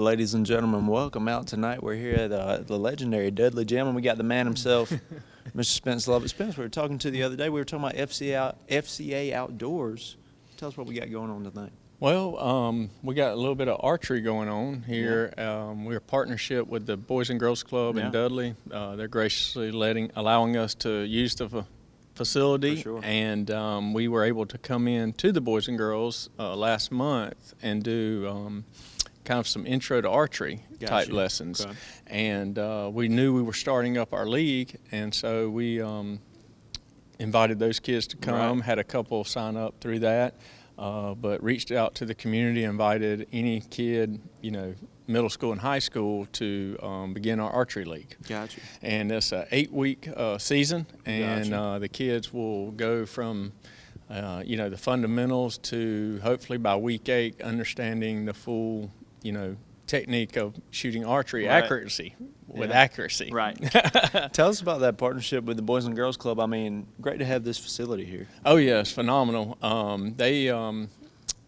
ladies and gentlemen. Welcome out tonight. We're here at the legendary Dudley Gym, and we got the man himself, Mr. Spence Lovett. Spence, we were talking to the other day. We were talking about FCA Outdoors. Tell us what we got going on tonight. Well, we got a little bit of archery going on here. We're a partnership with the Boys and Girls Club in Dudley. They're graciously allowing us to use the facility, and we were able to come in to the Boys and Girls last month and do kind of some intro to archery type lessons. Okay. And we knew we were starting up our league, and so we invited those kids to come, had a couple sign up through that. But reached out to the community, invited any kid, middle school and high school to begin our archery league. Gotcha. And it's an 8-week season, and the kids will go from, the fundamentals to hopefully by week 8 understanding the full, technique of shooting archery accuracy. Right. Tell us about that partnership with the Boys and Girls Club. I mean, great to have this facility here. Oh, yes, phenomenal. They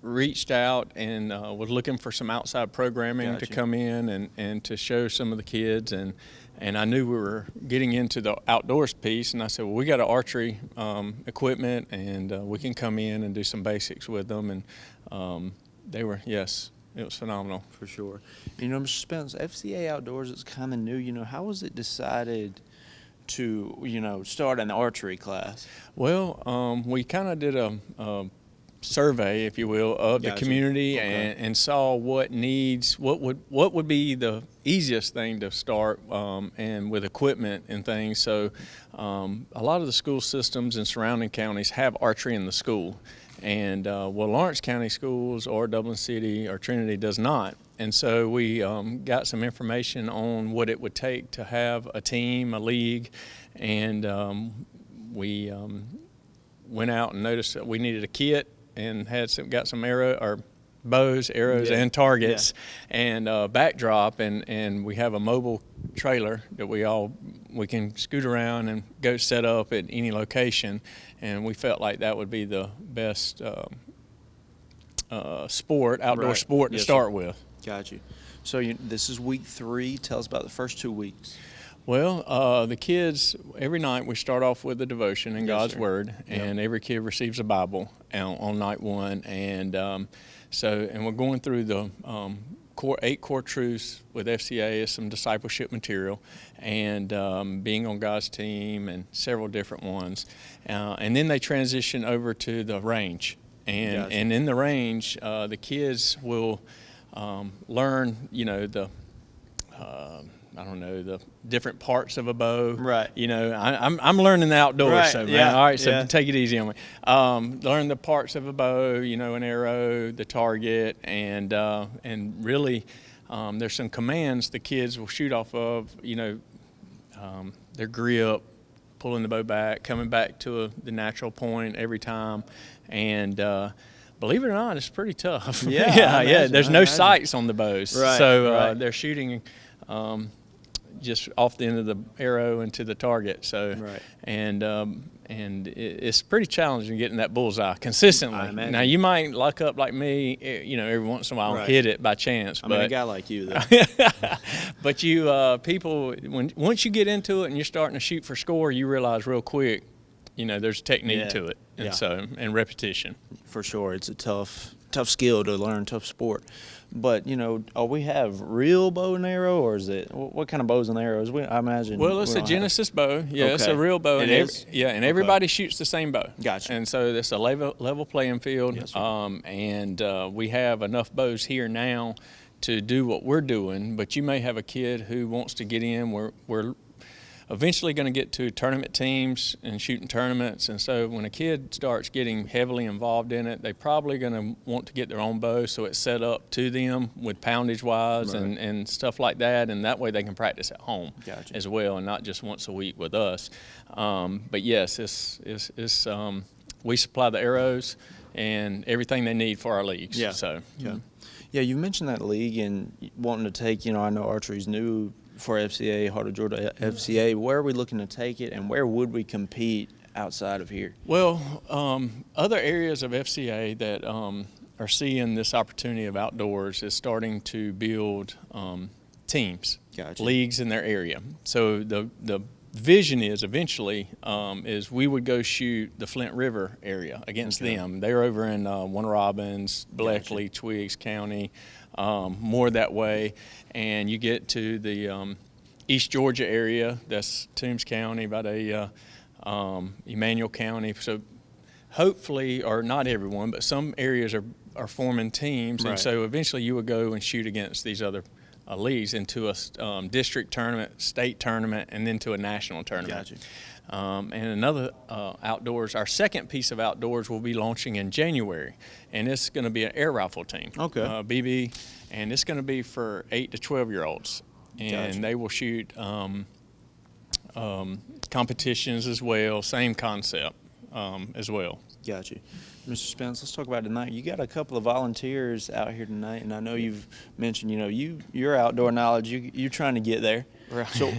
reached out and was looking for some outside programming to come in and to show some of the kids. And I knew we were getting into the outdoors piece, and I said, well, we got an archery equipment, and we can come in and do some basics with them. And they were, it was phenomenal. For sure. Mr. Spence, FCA Outdoors is kind of new. How was it decided to, start an archery class? Well, we kind of did a survey, if you will, of the community and saw what would be the easiest thing to start and with equipment and things. So a lot of the school systems in surrounding counties have archery in the school. And Lawrence County Schools or Dublin City or Trinity does not. And so we got some information on what it would take to have a team, a league, and we went out and noticed that we needed a kit and got some bows, arrows, and targets, and backdrop, and we have a mobile trailer that we can scoot around and go set up at any location, and we felt like that would be the best outdoor sport to start with. Got you. So this is week 3. Tell us about the first 2 weeks. Well, the kids, every night we start off with a devotion in God's Word, and every kid receives a Bible on night 1, and we're going through the 8 core truths with FCA is some discipleship material, and being on God's team and several different ones, and then they transition over to the range, and in the range, the kids will learn, the different parts of a bow. Right. I'm learning the outdoors, so man. All right, so take it easy on me. Learn the parts of a bow, an arrow, the target, and really, there's some commands the kids will shoot off of. Their grip, pulling the bow back, coming back to the natural point every time, and believe it or not, it's pretty tough. There's no sights on the bows, so they're shooting just off the end of the arrow into the target. So, and it's pretty challenging getting that bullseye consistently. Now you might luck up like me, every once in a while and hit it by chance. But a guy like you, though. But people, once you get into it and you're starting to shoot for score, you realize real quick, there's technique to it, and repetition. For sure, it's a tough skill to learn, tough sport. But we have real bow and arrow, or is it what kind of bows and arrows? I imagine. Well, it's a Genesis bow. It's a real bow. And everybody shoots the same bow. Gotcha. And so it's a level playing field. Yes, and we have enough bows here now to do what we're doing. But you may have a kid who wants to get in. We're eventually going to get to tournament teams and shooting tournaments, and so when a kid starts getting heavily involved in it, they're probably going to want to get their own bow, so it's set up to them with poundage wise and stuff like that, and that way they can practice at home as well, and not just once a week with us. But yes, we supply the arrows and everything they need for our leagues. Yeah, you mentioned that league and wanting to take, I know archery's new for FCA, Heart of Georgia FCA. Where are we looking to take it, and where would we compete outside of here? Well, other areas of FCA that are seeing this opportunity of outdoors is starting to build teams, Gotcha. leagues in their area. So the vision is eventually is we would go shoot the Flint River area against them. They're over in Warner Robins, Bleckley, Twiggs County, more that way. And you get to the East Georgia area, that's Toombs County, about Emmanuel County. So hopefully, or not everyone, but some areas are forming teams. Right. And so eventually you would go and shoot against these other leagues into a district tournament, state tournament, and then to a national tournament. Gotcha. And another outdoors, our second piece of outdoors will be launching in January, and it's going to be an air rifle team. Okay. BB, and it's going to be for 8 to 12-year-olds, and Gotcha. they will shoot competitions as well, same concept as well. Got you. Mr. Spence, let's talk about tonight. You got a couple of volunteers out here tonight, and I know you've mentioned, your outdoor knowledge, you're trying to get there. Right. So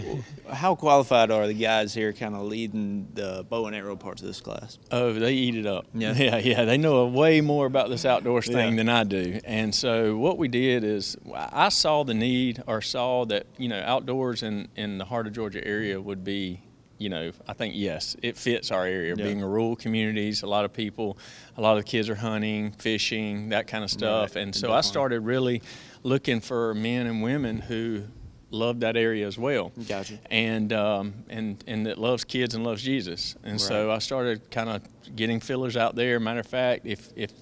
how qualified are the guys here kind of leading the bow and arrow parts of this class? Oh, they eat it up. Yeah. Yeah. They know way more about this outdoors thing Yeah. than I do. And so what we did is I saw the need, or saw that, outdoors in the heart of Georgia area would be, I think, yes, it fits our area. Yeah. Being a rural communities, a lot of the kids are hunting, fishing, that kind of stuff. Right. And so Definitely. I started really looking for men and women who love that area as well. Gotcha. And that loves kids and loves Jesus. And so I started kind of getting fillers out there. Matter of fact, if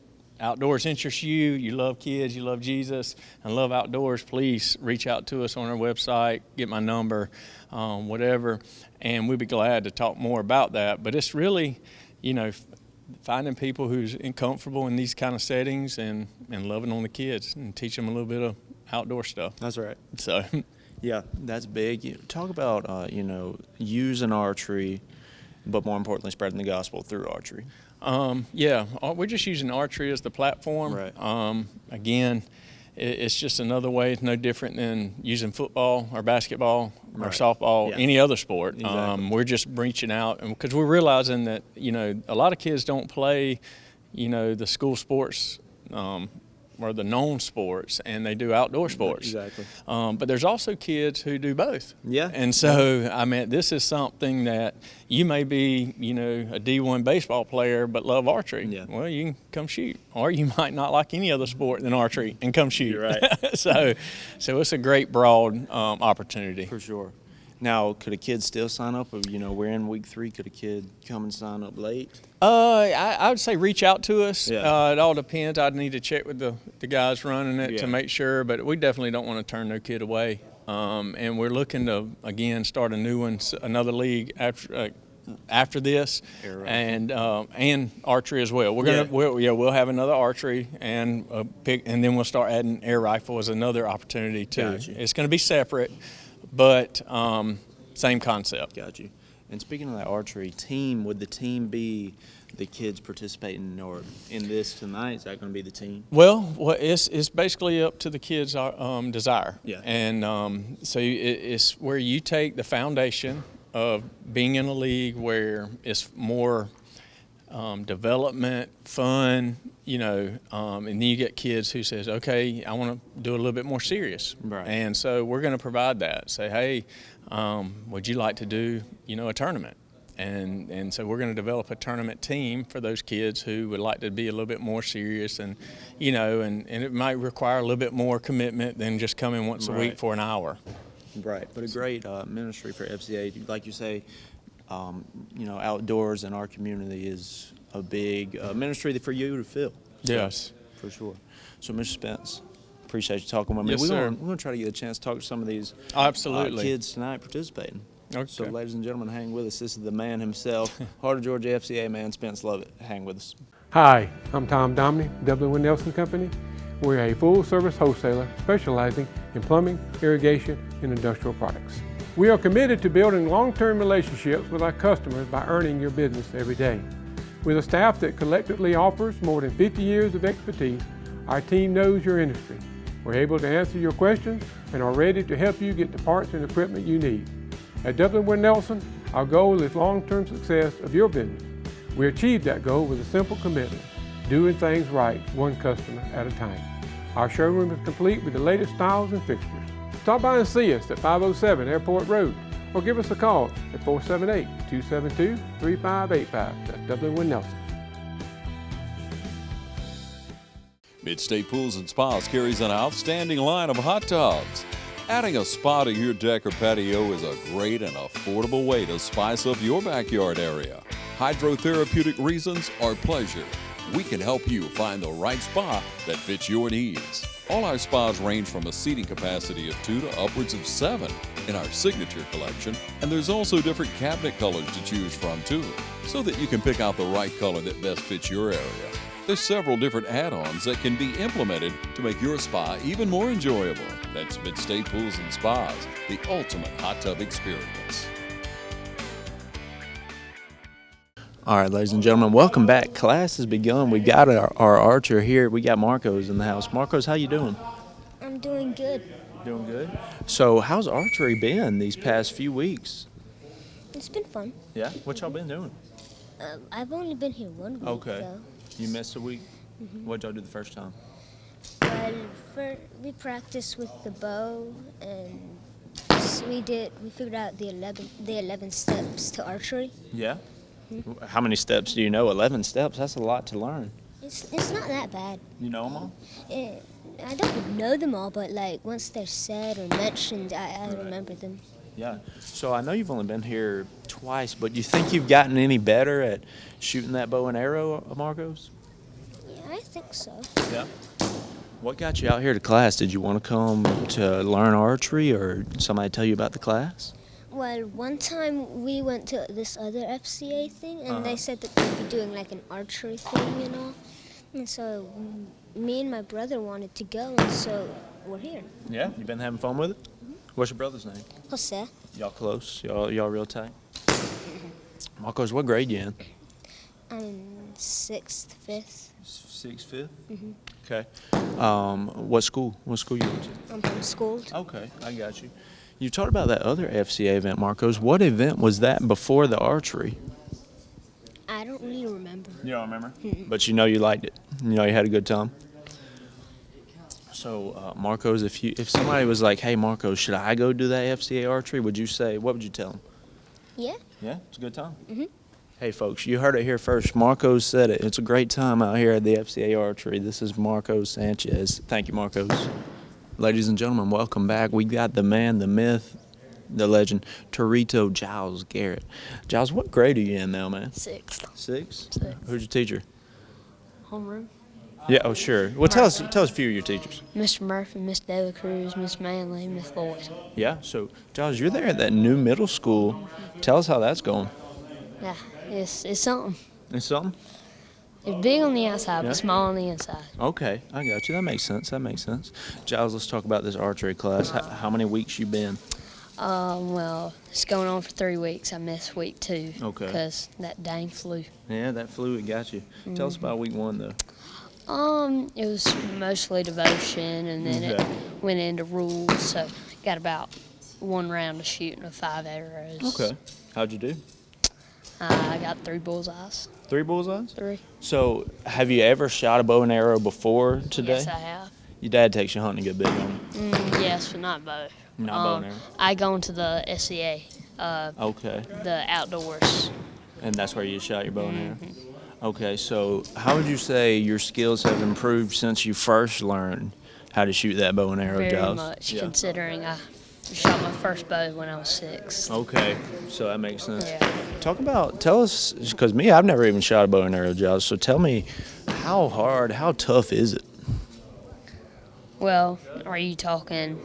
outdoors interests you, you love kids, you love Jesus, and love outdoors, please reach out to us on our website, get my number, whatever, and we'd be glad to talk more about that. But it's really, finding people who's comfortable in these kind of settings and loving on the kids and teach them a little bit of outdoor stuff. That's right. So, Yeah, that's big. Talk about, using archery, but more importantly, spreading the gospel through archery. We're just using archery as the platform. Right. Again, it's just another way. It's no different than using football or basketball or Right. softball, Yeah. any other sport. Exactly. We're just reaching out because we're realizing that, a lot of kids don't play, the school sports or the known sports, and they do outdoor sports. Exactly. But there's also kids who do both. Yeah. And so, this is something that you may be, a D1 baseball player but love archery. Yeah. Well, you can come shoot. Or you might not like any other sport than archery and come shoot. You're right. So it's a great broad opportunity. For sure. Now, could a kid still sign up? Or, we're in week 3. Could a kid come and sign up late? I would say reach out to us. Yeah. It all depends. I'd need to check with the guys running it Yeah. to make sure, but we definitely don't want to turn no kid away. And we're looking to, again, start a new one, another league after this, Air rifle. and archery as well. We'll have another archery and and then we'll start adding air rifle as another opportunity too. Gotcha. It's going to be separate, but same concept. Got you. And speaking of that archery team, would the team be the kids participating or in this tonight? Is that going to be the team? Well, it's basically up to the kids' desire. Yeah. And so it's where you take the foundation of being in a league where it's more development, fun, and then you get kids who says, okay, I want to do a little bit more serious. Right. And so we're going to provide that. Say, hey, would you like to do, a tournament? And so we're going to develop a tournament team for those kids who would like to be a little bit more serious and, and it might require a little bit more commitment than just coming once a week Right. for an hour. Right. But a great ministry for FCA. Like you say, outdoors in our community is a big ministry for you to fill. So, Yes. For sure. So, Mr. Spence, appreciate you talking with me. Yes, we're sir. going to try to get a chance to talk to some of these Absolutely. kids tonight participating. Okay. So, ladies and gentlemen, hang with us. This is the man himself, Heart of Georgia FCA man, Spence Lovett. Hang with us. Hi, I'm Tom Domney, Dudley & Nelson Company. We're a full-service wholesaler specializing in plumbing, irrigation, and industrial products. We are committed to building long-term relationships with our customers by earning your business every day. With a staff that collectively offers more than 50 years of expertise, our team knows your industry. We're able to answer your questions and are ready to help you get the parts and equipment you need. At Dudley & Nelson, our goal is long-term success of your business. We achieve that goal with a simple commitment, doing things right, one customer at a time. Our showroom is complete with the latest styles and fixtures. Stop by and see us at 507 Airport Road or give us a call at 478-272-3585. That's Dudley Wynn Nelson. Mid-State Pools and Spas carries an outstanding line of hot tubs. Adding a spa to your deck or patio is a great and affordable way to spice up your backyard area. Hydrotherapeutic reasons or pleasure, we can help you find the right spa that fits your needs. All our spas range from a seating capacity of 2 to upwards of 7 in our signature collection, and there's also different cabinet colors to choose from too, so that you can pick out the right color that best fits your area. There's several different add-ons that can be implemented to make your spa even more enjoyable. That's Mid-State Pools and Spas, the ultimate hot tub experience. All right, ladies and gentlemen, welcome back. Class has begun. We got our archer here. We got Marcos in the house. Marcos, how you doing? I'm doing good. Doing good. So how's archery been these past few weeks? It's been fun. Yeah? What y'all been doing? I've only been here 1 week. Okay. Though. You missed a week? What'd y'all do the first time? Well, we practiced with the bow, and we figured out the 11 steps to archery. Yeah? How many steps do you know? 11 steps? That's a lot to learn. It's not that bad. You know them all? I don't know them all, but like once they're said or mentioned, I remember them. Yeah. So I know you've only been here twice, but do you think you've gotten any better at shooting that bow and arrow, Marcos? Yeah, I think so. Yeah. What got you out here to class? Did you want to come to learn archery, or somebody tell you about the class? Well, one time we went to this other FCA thing, and they said that they'd be doing like an archery thing and all. And so me and my brother wanted to go, and so we're here. Yeah. You been having fun with it? What's your brother's name? Jose. Y'all close? Y'all real tight? Marcos, what grade you in? I'm in 6th, 5th. 6th, 5th? Okay. What school? What school you went to? I'm homeschooled. Okay, I got you. You talked about that other FCA event, Marcos. What event was that before the archery? I don't really remember. You don't remember? But you know you liked it. You know you had a good time. So, Marcos, if somebody was like, "Hey, Marcos, should I go do that FCA archery?" What would you tell them? Yeah. Yeah, it's a good time. Hey, folks, you heard it here first. Marcos said it. It's a great time out here at the FCA archery. This is Marcos Sanchez. Thank you, Marcos. Ladies and gentlemen, welcome back. We got the man, the myth, the legend, Torito Giles Garrett. Giles, what grade are you in now, man? 6th. 6? 6. Who's your teacher? Homeroom. Yeah, oh, sure. Well, tell us a few of your teachers. Mr. Murphy, Miss De La Cruz, Miss Manley, Miss Lloyd. Yeah, so, Giles, you're there at that new middle school. Tell us how that's going. Yeah, it's something. It's something? It's big on the outside, Yeah. but small on the inside. Okay, I got you. That makes sense. Giles, let's talk about this archery class. How many weeks you been? Well, it's going on for 3 weeks. I missed week 2. Okay. Because that dang flu. Yeah, that fluid got you. Tell us about week 1, though. It was mostly devotion, and then it went into rules. So got about 1 round of shooting with 5 arrows. Okay. How'd you do? I got 3 bullseyes. 3 bullseyes? 3. So, have you ever shot a bow and arrow before today? Yes, I have. Your dad takes you hunting a good bit, don't he? Yes, but not bow. Not bow and arrow? I go into the FCA, Okay. the outdoors. And that's where you shot your bow and arrow? Okay, so how would you say your skills have improved since you first learned how to shoot that bow and arrow, Very Giles? much, Yeah. considering I shot my first bow when I was 6. Okay, so that makes sense. Yeah. Tell us, because I've never even shot a bow and arrow, Giles, so tell me, how tough is it? Well, are you talking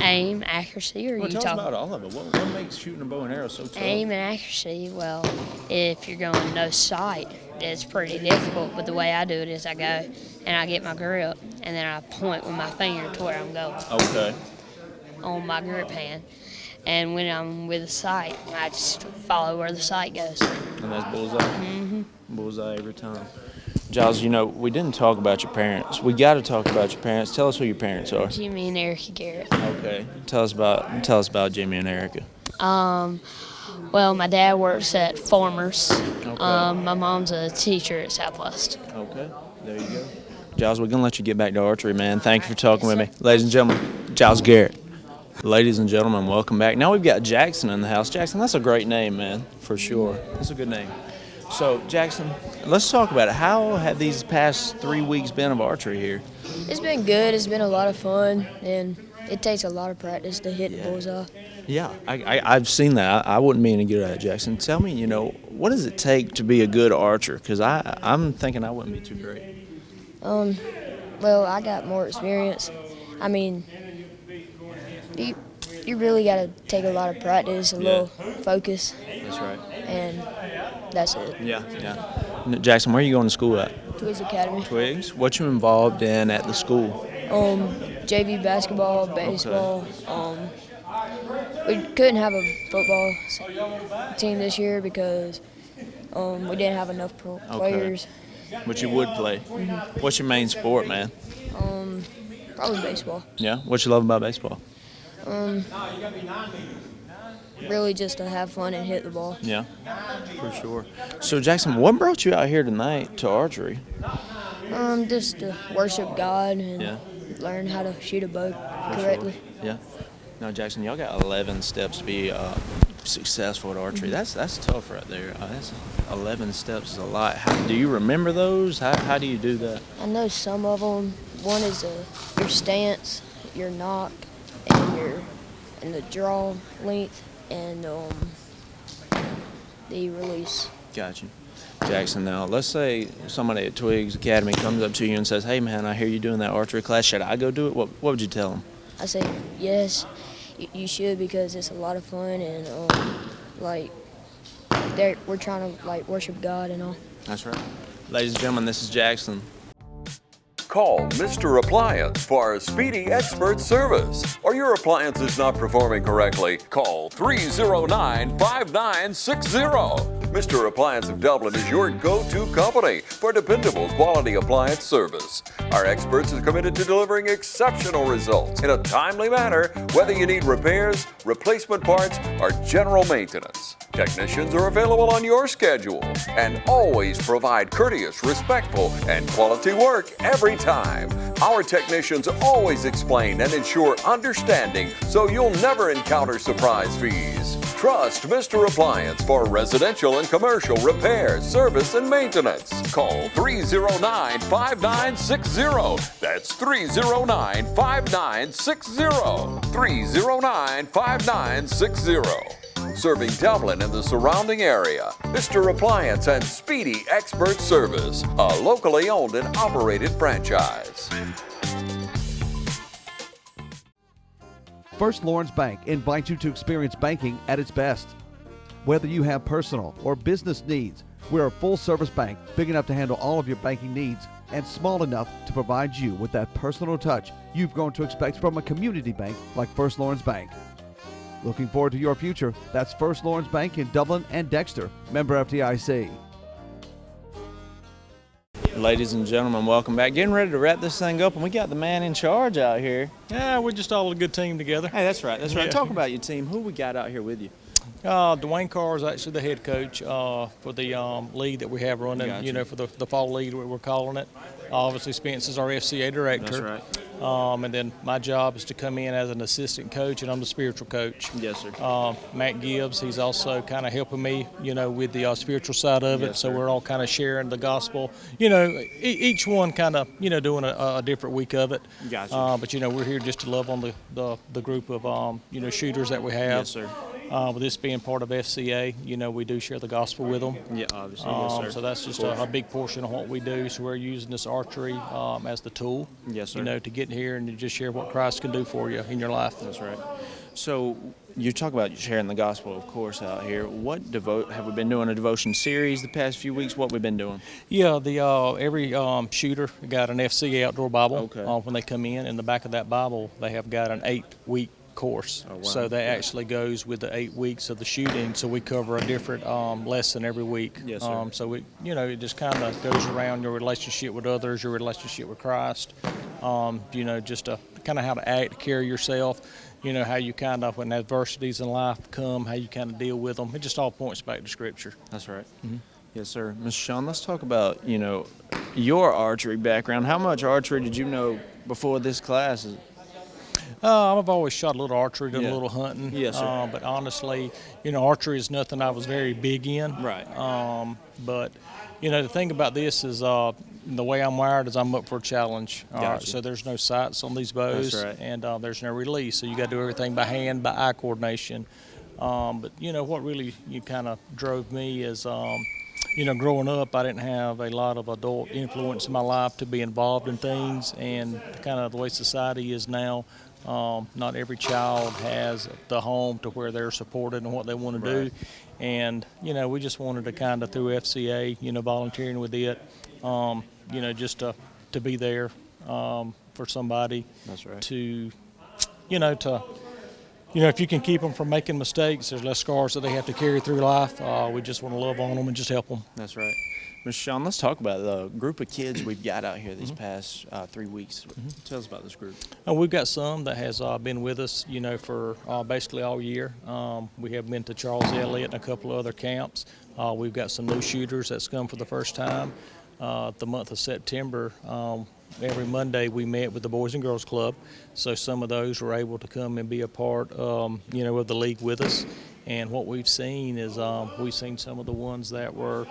aim, accuracy, or are you Tell us talking about all of it. What makes shooting a bow and arrow so tough? aim and accuracy? Well, if you're going no sight, it's pretty difficult. But the way I do it is I go and I get my grip, and then I point with my finger to where I'm going Okay. on my grip hand. And when I'm with the sight, I just follow where the sight goes. And that's bullseye? Bullseye every time. Giles, we didn't talk about your parents. We got to talk about your parents. Tell us who your parents are. Jimmy and Erica Garrett. Okay. Tell us about Jimmy and Erica. Well, my dad works at Farmers. Okay. My mom's a teacher at Southwest. Okay. There you go. Giles, we're going to let you get back to archery, man. Thank you for talking with me. Ladies and gentlemen, Giles Garrett. Ladies and gentlemen, welcome back. Now we've got Jackson in the house. Jackson, that's a great name, man, for sure. That's a good name. So, Jackson, let's talk about it. How have these past 3 weeks been of archery here? It's been good. It's been a lot of fun, and it takes a lot of practice to hit the bullseye. Yeah, I've seen that. I wouldn't mean to get at it, Jackson. Tell me, what does it take to be a good archer? Because I'm thinking I wouldn't be too great. Well, I got more experience. I mean, you really got to take a lot of practice, a little focus, That's right. and that's it. Yeah. Jackson, where are you going to school at? Twigs Academy. Twigs. What you involved in at the school? JV basketball, baseball. We couldn't have a football team this year because we didn't have enough players. But you would play. Mm-hmm. What's your main sport, man? Probably baseball. Yeah. What you love about baseball? Really just to have fun and hit the ball. Yeah, for sure. So, Jackson, what brought you out here tonight to archery? Just to worship God and learn how to shoot a bow correctly. Sure. Yeah. Now, Jackson, y'all got 11 steps to be successful at archery. Mm-hmm. That's tough right there. That's 11 steps is a lot. Do you remember those? How do you do that? I know some of them. One is your stance, your knock, and the draw length, and the release. Gotcha. Jackson, now let's say somebody at Twigs Academy comes up to you and says, "Hey, man, I hear you doing that archery class. Should I go do it?" What would you tell them? I say yes, you should, because it's a lot of fun, and we're trying to worship God and all. That's right. Ladies and gentlemen, this is Jackson. Call Mr. Appliance for speedy expert service. Are your appliances not performing correctly? Call 309-5960. Mr. Appliance of Dublin is your go-to company for dependable quality appliance service. Our experts are committed to delivering exceptional results in a timely manner, whether you need repairs, replacement parts, or general maintenance. Technicians are available on your schedule and always provide courteous, respectful, and quality work every time. Our technicians always explain and ensure understanding, so you'll never encounter surprise fees. Trust Mr. Appliance for residential and commercial repair, service, and maintenance. Call 309-5960. That's 309-5960. 309-5960. Serving Dublin and the surrounding area. Mr. Appliance and Speedy Expert Service, a locally owned and operated franchise. First Lawrence Bank invites you to experience banking at its best. Whether you have personal or business needs, we're a full-service bank big enough to handle all of your banking needs and small enough to provide you with that personal touch you've grown to expect from a community bank like First Lawrence Bank. Looking forward to your future. That's First Lawrence Bank in Dublin and Dexter. Member FDIC. Ladies and gentlemen, welcome back. Getting ready to wrap this thing up, and we got the man in charge out here. Yeah, we're just all a good team together. Hey, that's right. Yeah. Talk about your team. Who we got out here with you? Dwayne Carr is actually the head coach for the league that we have running, Gotcha. for the fall league, we're calling it. Obviously, Spence is our FCA director. That's right. And then my job is to come in as an assistant coach, and I'm the spiritual coach. Yes, sir. Matt Gibbs, he's also kind of helping me, with the spiritual side of it. Yes, so sir. we're all kind of sharing the gospel. Each one kind of, doing a different week of it. Gotcha. But we're here just to love on the group of shooters that we have. Yes, sir. With this being part of FCA, we do share the gospel with them. Yeah, obviously. Yes, sir. So that's just a big portion of what we do. So we're using this archery as the tool, Yes, sir. to get in here and to just share what Christ can do for you in your life. That's right. So you talk about sharing the gospel, of course, out here. Have we been doing a devotion series the past few weeks? What we've been doing? Yeah, every shooter got an FCA outdoor Bible. Okay. When they come in. In the back of that Bible, they have got an 8-week course. Oh, wow. So that actually goes with the 8 weeks of the shooting. So we cover a different lesson every week. Yes, sir. So it just kind of goes around your relationship with others, your relationship with Christ. Just kind of how to act, carry yourself. How you kind of, when adversities in life come, how you kind of deal with them. It just all points back to Scripture. That's right. Mm-hmm. Yes, sir. Mr. Sean, let's talk about, your archery background. How much archery did you know before this class? I've always shot a little archery, done Yeah. a little hunting. Yes, sir. But honestly, archery is nothing I was very big in. Right. But, the thing about this is the way I'm wired is I'm up for a challenge. Gotcha. So there's no sights on these bows. That's right. And there's no release. So you got to do everything by hand, by eye coordination. But, what really kind of drove me is, growing up, I didn't have a lot of adult influence in my life to be involved in things. And kind of the way society is now, not every child has the home to where they're supported in what they want to do. And, we just wanted to kind of, through FCA, volunteering with it, just to be there for somebody. That's right. To, if you can keep them from making mistakes, there's less scars that they have to carry through life. We just want to love on them and just help them. That's right. Mr. Sean, let's talk about the group of kids we've got out here these past 3 weeks. Tell us about this group. We've got some that has been with us, for basically all year. We have been to Charles Elliott and a couple of other camps. We've got some new shooters that's come for the first time. The month of September, every Monday we met with the Boys and Girls Club. So some of those were able to come and be a part, of the league with us. And what we've seen is we've seen some of the ones that were,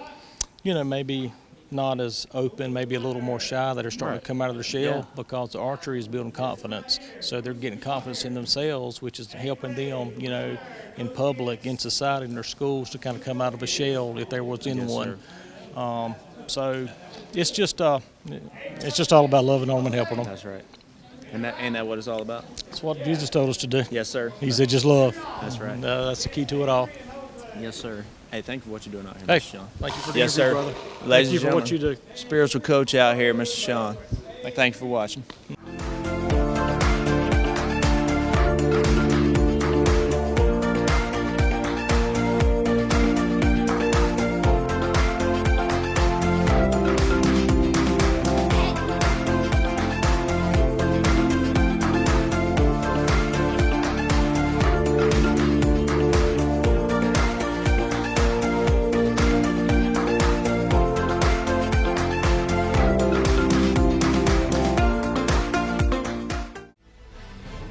maybe not as open, maybe a little more shy, that are starting to come out of their shell because the archery is building confidence. So they're getting confidence in themselves, which is helping them, in public, in society, in their schools, to kind of come out of a shell if there was in one. So it's just all about loving them and helping them. That's right. And that what it's all about? That's what Jesus told us to do. Yes, sir. He said just love. That's right. That's the key to it all. Yes, sir. Hey, thank you for what you're doing out here, Hey, Mr. Sean. thank you for the Yes, interview, sir. brother. Ladies Thank you and for what you gentlemen, do. spiritual coach out here, Mr. Sean. Thank you for watching.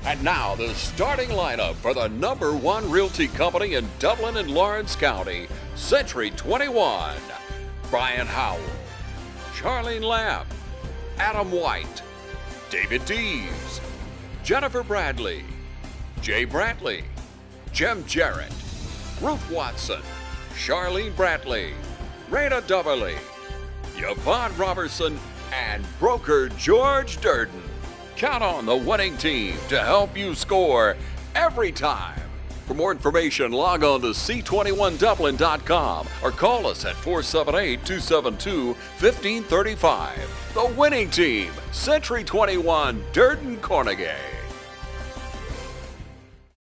And now the starting lineup for the #1 realty company in Dublin and Lawrence County, Century 21. Brian Howell, Charlene Lamb, Adam White, David Dees, Jennifer Bradley, Jay Brantley, Jim Jarrett, Ruth Watson, Charlene Brantley, Raina Dubberly, Yvonne Robertson, and broker George Durden. Count on the winning team to help you score every time. For more information, log on to c21dublin.com or call us at 478-272-1535. The winning team, Century 21, Durden Carnegie.